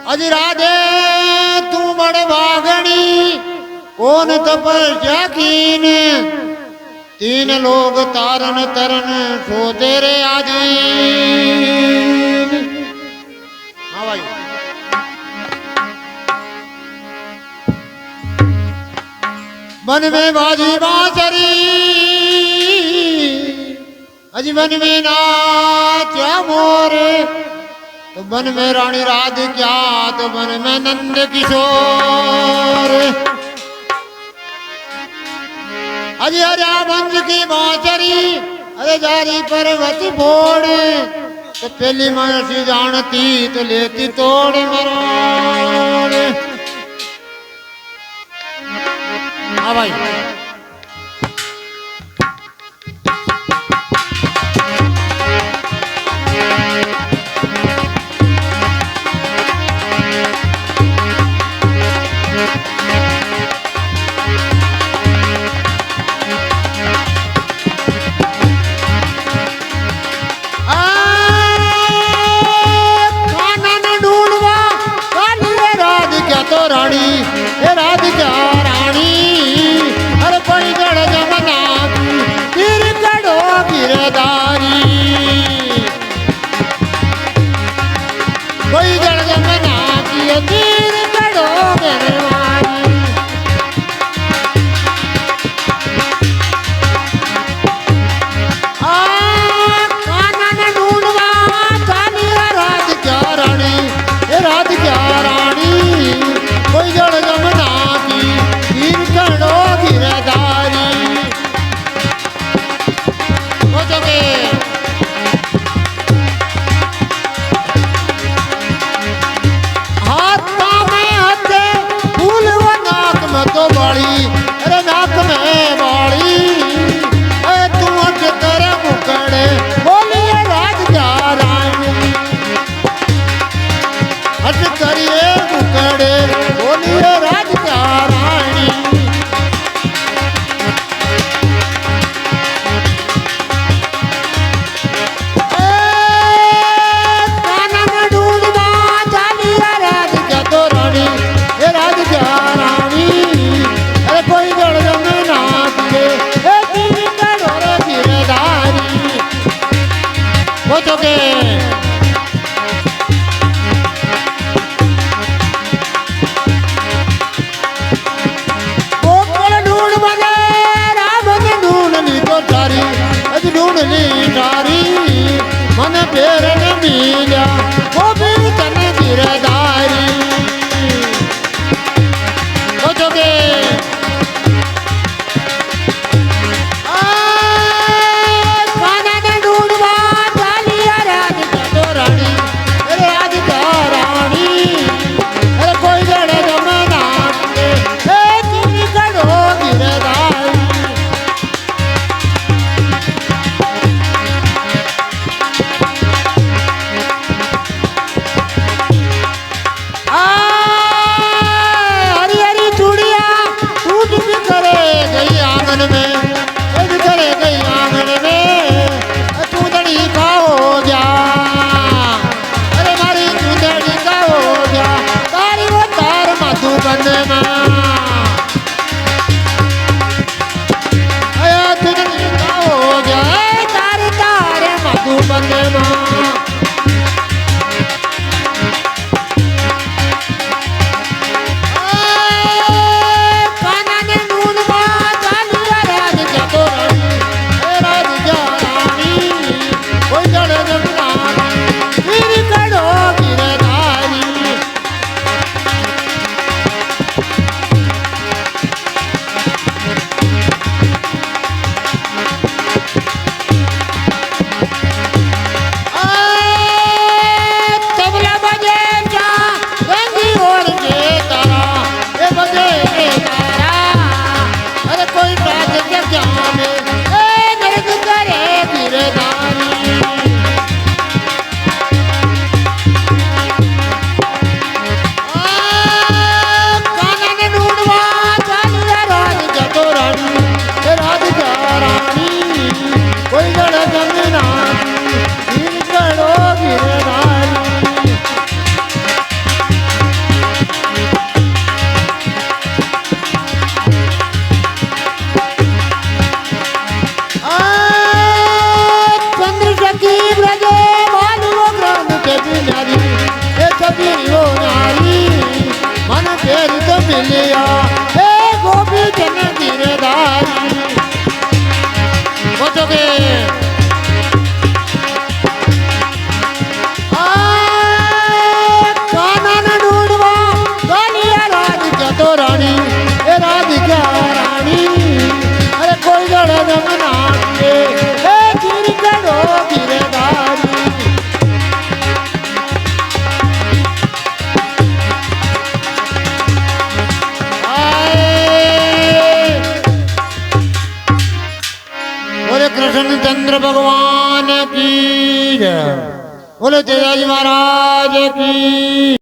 अज राधे तू बड़ भागणी कौन तपस्या कीन तीन लोग तारन तरन सो तेरे आधीन। हाँ भाई मन में बाजी बांसुरी अज मन में नाचा मोर तो मन में रानी राधिका तो मन में नंद किशोर। अरे हरा वंश की बांसुरी अरे जारी पर्वत फोड़ तो पहली मनसी जानती तो लेती तोड़ मरोड़। हाँ भाई रानी हे राधिका रानी अरे कोई गढ़ जमना गिर गढ़ो गिरदारी कोई गढ़ जमना की गिर गढ़ो गिरदारी। कानन ढूंढवा चाली राधिका रानी हे राधिका रानी कोई जड़ जमना की गिर गढ़ो गिरदारी। हाथा में हथे फूल वो नाक में तो बाड़ी अरे नाक में बाड़ी अरे तू अट कर मुकड़े बोलिए राधिका रानी हट करिए मुकड़े बोलिए राधिका रानी। कानन ढूंढवा चालिया राधिका तो रानी हे राधिका रानी अरे कोई गढ़ जमना के हे तीन गढ़ों गिरदारी। वो तो के ढूंढनी सारी मन फेर न मिला वो भी तन गिरदारी। सोचोगे कानन ढूंढवा चालिया राधिका तो रानी अरे राधिका रानी अरे कोई गढ़ जमना के तीन गढ़ो गिरदारी। लिया हे गोपी जन गिरधारी बचोगे कानन ढूंढवा गालिया राधिका तो रानी ए राधिका रानी अरे कोई जड़ जमना के हे गिर करो गिरधारी बोले कृष्णचंद्र भगवान की जय बोले तेजाजी महाराज की।